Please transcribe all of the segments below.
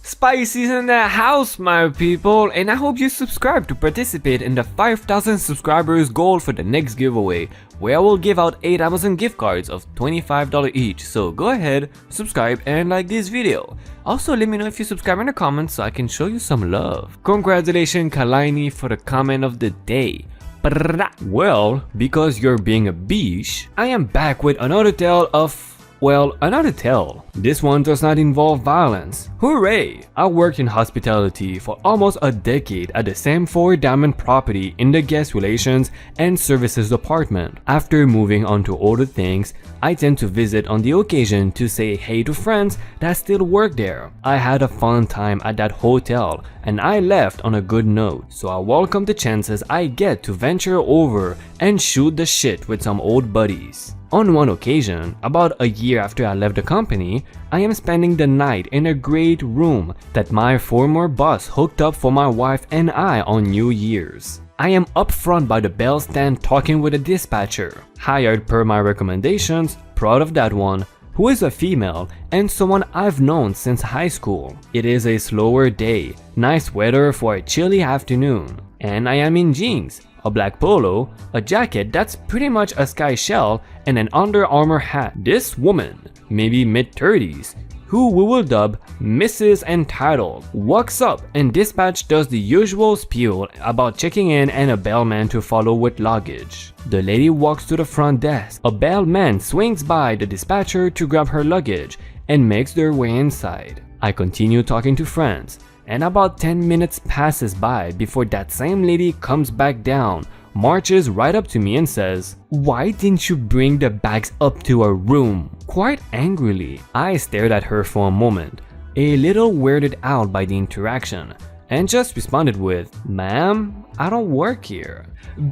Spicy's in the house, my people, and I hope you subscribe to participate in the 5,000 subscribers goal for the next giveaway, where I will give out 8 Amazon gift cards of $25 each. So go ahead, subscribe and like this video. Also, let me know if you subscribe in the comments so I can show you some love. Congratulations Kalaini for the comment of the day. Well, because you're being a biche, I am back with another tale of... well, another tale. This one does not involve violence. Hooray! I worked in hospitality for almost a decade at the same 4 diamond property in the guest relations and services department. After moving on to other things, I tend to visit on the occasion to say hey to friends that still work there. I had a fun time at that hotel and I left on a good note, so I welcome the chances I get to venture over and shoot the shit with some old buddies. On one occasion, about a year after I left the company, I am spending the night in a great room that my former boss hooked up for my wife and I on New Year's. I am up front by the bell stand talking with a dispatcher, hired per my recommendations, proud of that one, who is a female and someone I've known since high school. It is a slower day, nice weather for a chilly afternoon, and I am in jeans, a black polo, a jacket that's pretty much a sky shell, and an Under Armour hat. This woman, maybe mid-30s, who we will dub Mrs. Entitled, walks up and dispatch does the usual spiel about checking in and a bellman to follow with luggage. The lady walks to the front desk. A bellman swings by the dispatcher to grab her luggage and makes their way inside. I continue talking to friends, and about 10 minutes passes by before that same lady comes back down, marches right up to me and says, "Why didn't you bring the bags up to our room?" Quite angrily, I stared at her for a moment, a little weirded out by the interaction, and just responded with, "Ma'am, I don't work here."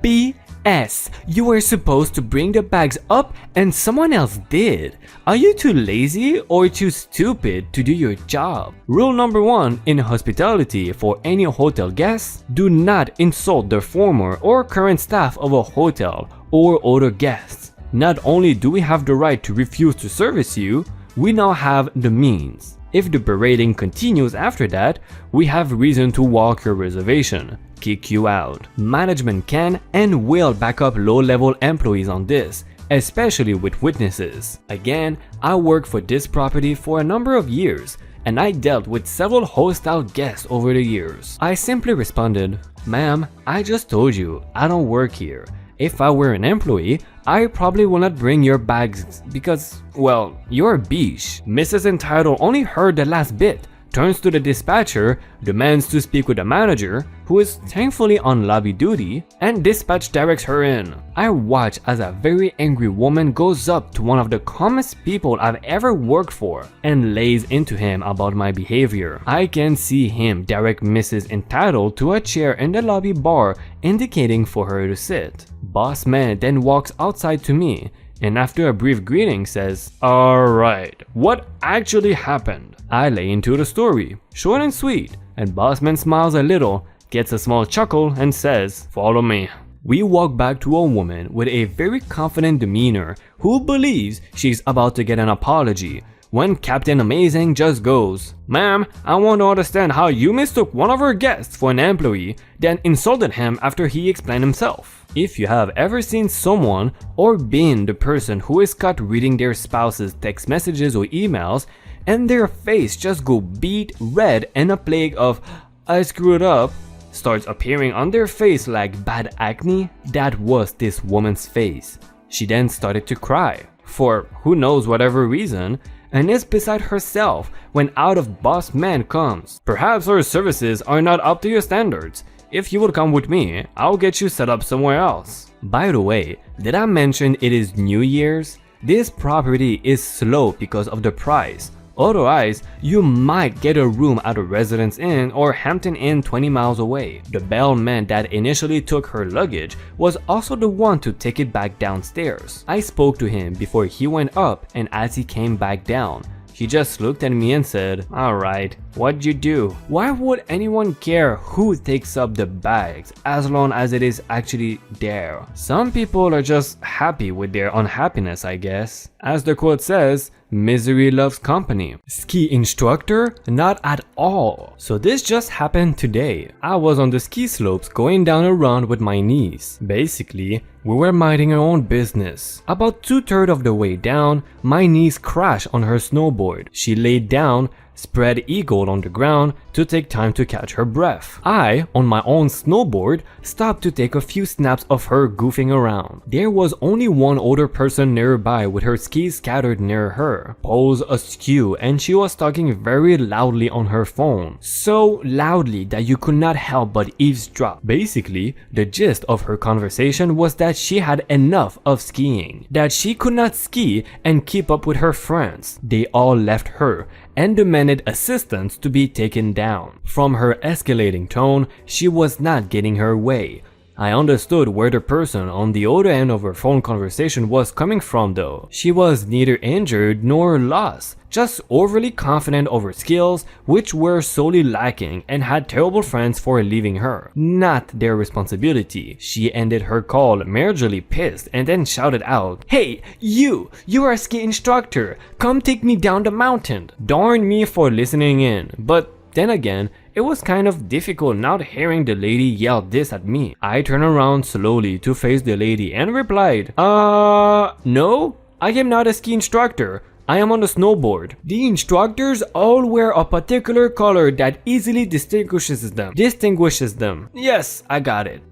BS, you were supposed to bring the bags up and someone else did. Are you too lazy or too stupid to do your job? Rule number 1 in hospitality for any hotel guests: do not insult the former or current staff of a hotel or other guests. Not only do we have the right to refuse to service you, we now have the means. If the berating continues after that, we have reason to walk your reservation, kick you out. Management can and will back up low-level employees on this, especially with witnesses. Again, I worked for this property for a number of years, and I dealt with several hostile guests over the years. I simply responded, "Ma'am, I just told you, I don't work here. If I were an employee, I probably will not bring your bags because, well, you're a biche." Mrs. Entitled only heard the last bit, turns to the dispatcher, demands to speak with the manager, who is thankfully on lobby duty, and dispatch directs her in. I watch as a very angry woman goes up to one of the calmest people I've ever worked for and lays into him about my behavior. I can see him direct Mrs. Entitled to a chair in the lobby bar, indicating for her to sit. Boss man then walks outside to me, and after a brief greeting says, "Alright, what actually happened?" I lay into the story, short and sweet, and Bossman smiles a little, gets a small chuckle and says, "Follow me." We walk back to a woman with a very confident demeanor who believes she's about to get an apology, when Captain Amazing just goes, "Ma'am, I want to understand how you mistook one of our guests for an employee, then insulted him after he explained himself." If you have ever seen someone or been the person who is caught reading their spouse's text messages or emails and their face just go beet red and a plague of "I screwed up" starts appearing on their face like bad acne, that was this woman's face. She then started to cry, for who knows whatever reason, and is beside herself when out of boss man comes. "Perhaps our services are not up to your standards. If you will come with me, I'll get you set up somewhere else." By the way, did I mention it is New Year's? This property is slow because of the price. Otherwise, you might get a room at a Residence Inn or Hampton Inn 20 miles away. The bellman that initially took her luggage was also the one to take it back downstairs. I spoke to him before he went up, and as he came back down, he just looked at me and said, "Alright." What'd you do? Why would anyone care who takes up the bags as long as it is actually there? Some people are just happy with their unhappiness, I guess. As the quote says, misery loves company. Ski instructor? Not at all. So this just happened today. I was on the ski slopes going down a run with my niece. Basically, we were minding our own business. About 2/3 of the way down, my niece crashed on her snowboard. She laid down, spread eagle on the ground to take time to catch her breath. I, on my own snowboard, stopped to take a few snaps of her goofing around. There was only one older person nearby with her skis scattered near her, pose askew, and she was talking very loudly on her phone. So loudly that you could not help but eavesdrop. Basically, the gist of her conversation was that she had enough of skiing, that she could not ski and keep up with her friends. They all left her and demanded assistance to be taken down. From her escalating tone, she was not getting her way. I understood where the person on the other end of her phone conversation was coming from though. She was neither injured nor lost, just overly confident of her skills, which were solely lacking, and had terrible friends for leaving her. Not their responsibility. She ended her call majorly pissed and then shouted out, "Hey, you are a ski instructor, come take me down the mountain." Darn me for listening in, but then again, it was kind of difficult not hearing the lady yell this at me. I turned around slowly to face the lady and replied, no, I am not a ski instructor. I am on a snowboard. The instructors all wear a particular color that easily distinguishes them. Yes, I got it.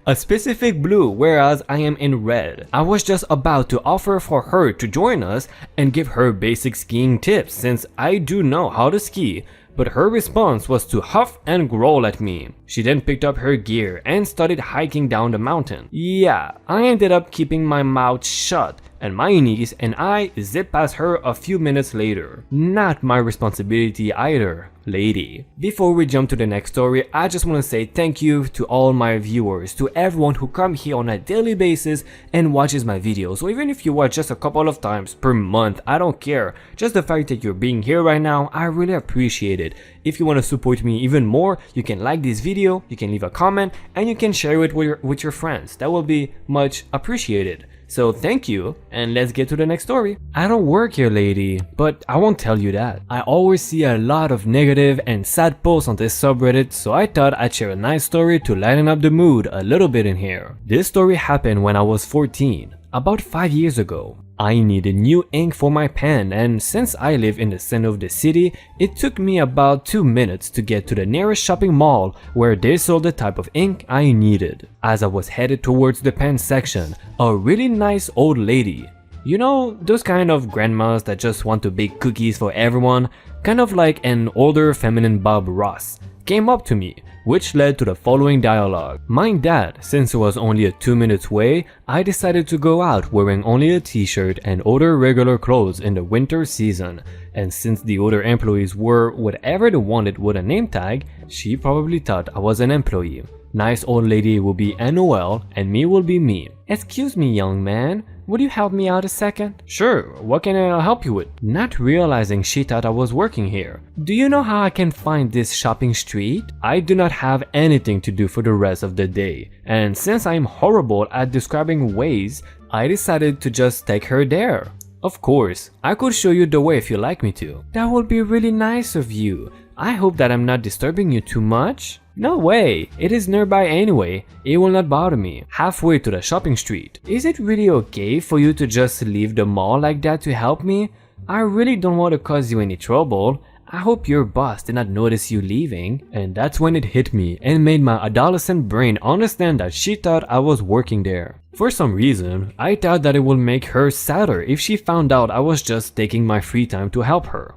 A specific blue, whereas I am in red. I was just about to offer for her to join us and give her basic skiing tips since I do know how to ski, but her response was to huff and growl at me. She then picked up her gear and started hiking down the mountain. Yeah, I ended up keeping my mouth shut, and my niece and I zipped past her a few minutes later. Not my responsibility either, lady. Before we jump to the next story, I just want to say thank you to all my viewers, to everyone who come here on a daily basis and watches my videos. So even if you watch just a couple of times per month, I don't care. Just the fact that you're being here right now, I really appreciate it. If you want to support me even more, you can like this video, you can leave a comment, and you can share it with your friends. That will be much appreciated. So thank you, and let's get to the next story. I don't work here, lady, but I won't tell you that. I always see a lot of negative and sad posts on this subreddit, so I thought I'd share a nice story to lighten up the mood a little bit in here. This story happened when I was 14, about 5 years ago. I needed new ink for my pen, and since I live in the center of the city, it took me about 2 minutes to get to the nearest shopping mall where they sold the type of ink I needed. As I was headed towards the pen section, a really nice old lady, you know, those kind of grandmas that just want to bake cookies for everyone, kind of like an older feminine Bob Ross, came up to me, which led to the following dialogue. Mind that, since it was only a 2 minutes way, I decided to go out wearing only a t-shirt and other regular clothes in the winter season, and since the other employees wore whatever they wanted with a name tag, she probably thought I was an employee. Nice old lady will be NOL and me will be me. "Excuse me, young man, would you help me out a second?" "Sure, what can I help you with?" Not realizing she thought I was working here. "Do you know how I can find this shopping street?" I do not have anything to do for the rest of the day, and since I'm horrible at describing ways, I decided to just take her there. Of course, I could show you the way if you like me to. "That would be really nice of you. I hope that I'm not disturbing you too much." "No way, it is nearby anyway, it will not bother me." Halfway to the shopping street. "Is it really okay for you to just leave the mall like that to help me? I really don't want to cause you any trouble. I hope your boss did not notice you leaving." And that's when it hit me and made my adolescent brain understand that she thought I was working there. For some reason, I thought that it would make her sadder if she found out I was just taking my free time to help her.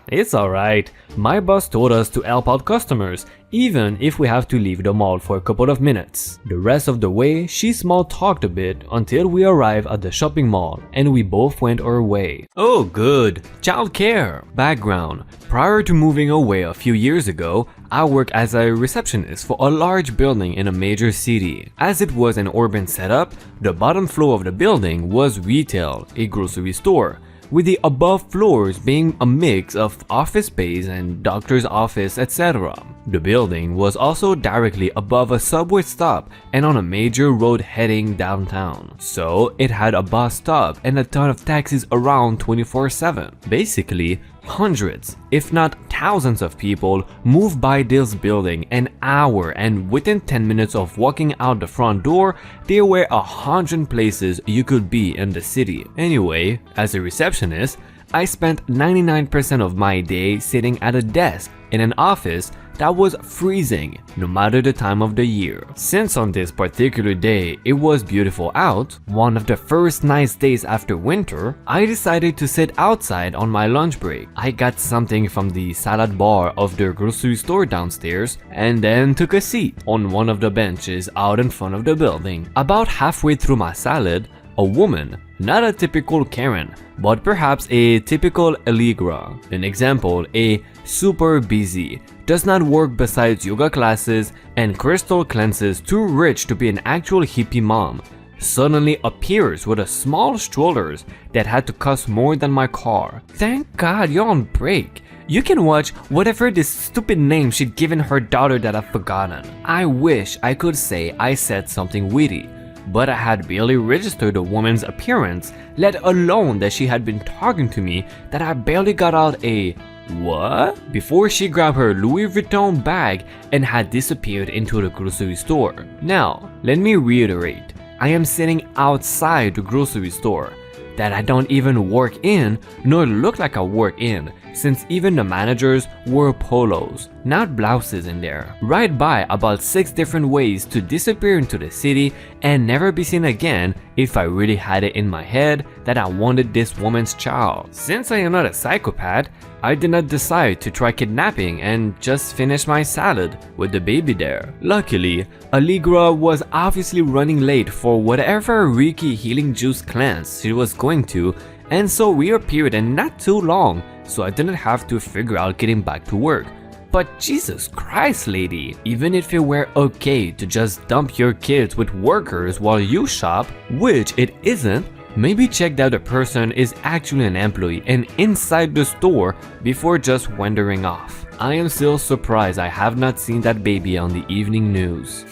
It's alright. My boss told us to help out customers, even if we have to leave the mall for a couple of minutes. The rest of the way, she small talked a bit until we arrived at the shopping mall, and we both went our way. Oh good, childcare. Background: prior to moving away a few years ago, I worked as a receptionist for a large building in a major city. As it was an urban setup, the bottom floor of the building was retail, a grocery store, with the above floors being a mix of office space and doctor's office, etc. The building was also directly above a subway stop and on a major road heading downtown, so it had a bus stop and a ton of taxis around 24/7. Basically, hundreds, if not thousands of people moved by this building an hour, and within 10 minutes of walking out the front door, there were 100 places you could be in the city. Anyway, as a receptionist, I spent 99% of my day sitting at a desk in an office that was freezing no matter the time of the year. Since on this particular day it was beautiful out, one of the first nice days after winter, I decided to sit outside on my lunch break. I got something from the salad bar of the grocery store downstairs and then took a seat on one of the benches out in front of the building. About halfway through my salad, a woman, not a typical Karen, but perhaps a typical Allegra. An example, a super busy, does not work besides yoga classes and crystal cleanses, too rich to be an actual hippie mom, suddenly appears with a small strollers that had to cost more than my car. Thank God you're on break. You can watch whatever this stupid name she'd given her daughter that I've forgotten. I wish I could say I said something witty, but I had barely registered the woman's appearance, let alone that she had been talking to me, that I barely got out a "what?" before she grabbed her Louis Vuitton bag and had disappeared into the grocery store. Now, let me reiterate, I am sitting outside the grocery store that I don't even work in nor look like I work in, since even the managers wore polos, not blouses in there. Ride by about 6 different ways to disappear into the city and never be seen again if I really had it in my head that I wanted this woman's child. Since I am not a psychopath, I did not decide to try kidnapping and just finish my salad with the baby there. Luckily, Allegra was obviously running late for whatever Reiki healing juice cleanse she was going to, and so reappeared in not too long, so I didn't have to figure out getting back to work. But Jesus Christ, lady, even if it were okay to just dump your kids with workers while you shop, which it isn't, maybe check that the person is actually an employee and inside the store before just wandering off. I am still surprised I have not seen that baby on the evening news.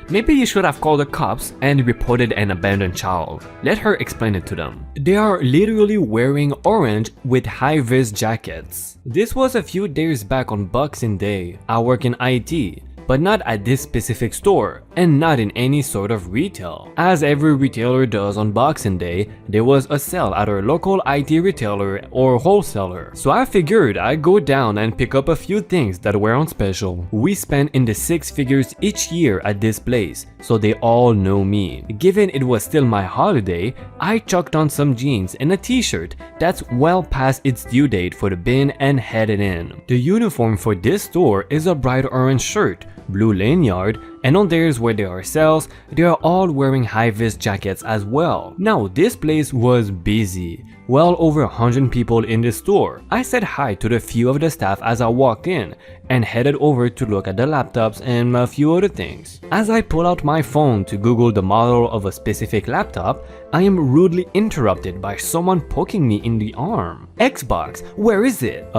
Maybe you should have called the cops and reported an abandoned child. Let her explain it to them. They are literally wearing orange with high-vis jackets. This was a few days back on Boxing Day. I work in IT, but not at this specific store, and not in any sort of retail. As every retailer does on Boxing Day, there was a sale at our local IT retailer or wholesaler. So I figured I'd go down and pick up a few things that were on special. We spend in the 6 figures each year at this place, so they all know me. Given it was still my holiday, I chucked on some jeans and a t-shirt that's well past its due date for the bin and headed in. The uniform for this store is a bright orange shirt, blue lanyard, and on theirs where there are sales, they are all wearing high-vis jackets as well. Now this place was busy, well over 100 people in the store. I said hi to the few of the staff as I walked in and headed over to look at the laptops and a few other things. As I pull out my phone to Google the model of a specific laptop, I am rudely interrupted by someone poking me in the arm. Xbox, where is it?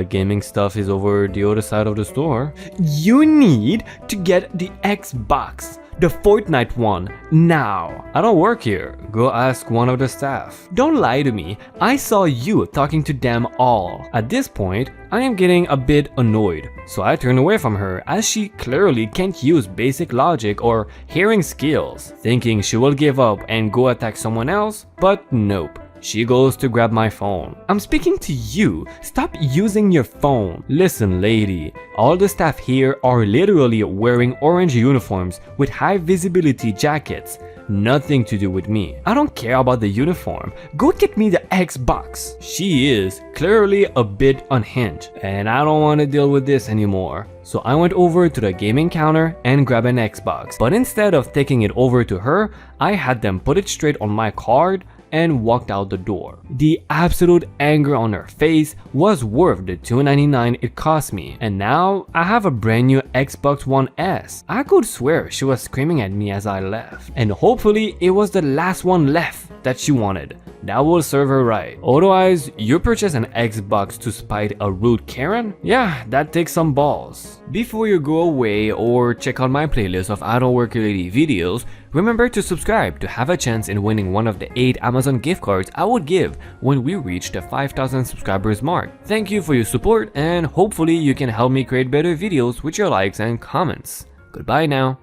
Gaming stuff is over the other side of the store. You need to get the Xbox, the Fortnite one, now. I don't work here. Go ask one of the staff. Don't lie to me. I saw you talking to them all. At this point, I am getting a bit annoyed, so I turn away from her as she clearly can't use basic logic or hearing skills, thinking she will give up and go attack someone else, but nope. She goes to grab my phone. I'm speaking to you. Stop using your phone. Listen, lady. All the staff here are literally wearing orange uniforms with high visibility jackets. Nothing to do with me. I don't care about the uniform. Go get me the Xbox. She is clearly a bit unhinged, and I don't want to deal with this anymore. So I went over to the gaming counter and grabbed an Xbox. But instead of taking it over to her, I had them put it straight on my card and walked out the door. The absolute anger on her face was worth the $2.99 it cost me, and now I have a brand new Xbox One S. I could swear she was screaming at me as I left, and hopefully it was the last one left that she wanted. That will serve her right. Otherwise, you purchase an Xbox to spite a rude Karen? Yeah, that takes some balls. Before you go away or check out my playlist of IDontWorkHereLady videos, remember to subscribe to have a chance in winning one of the 8 Amazon gift cards I would give when we reach the 5,000 subscribers mark. Thank you for your support, and hopefully you can help me create better videos with your likes and comments. Goodbye now.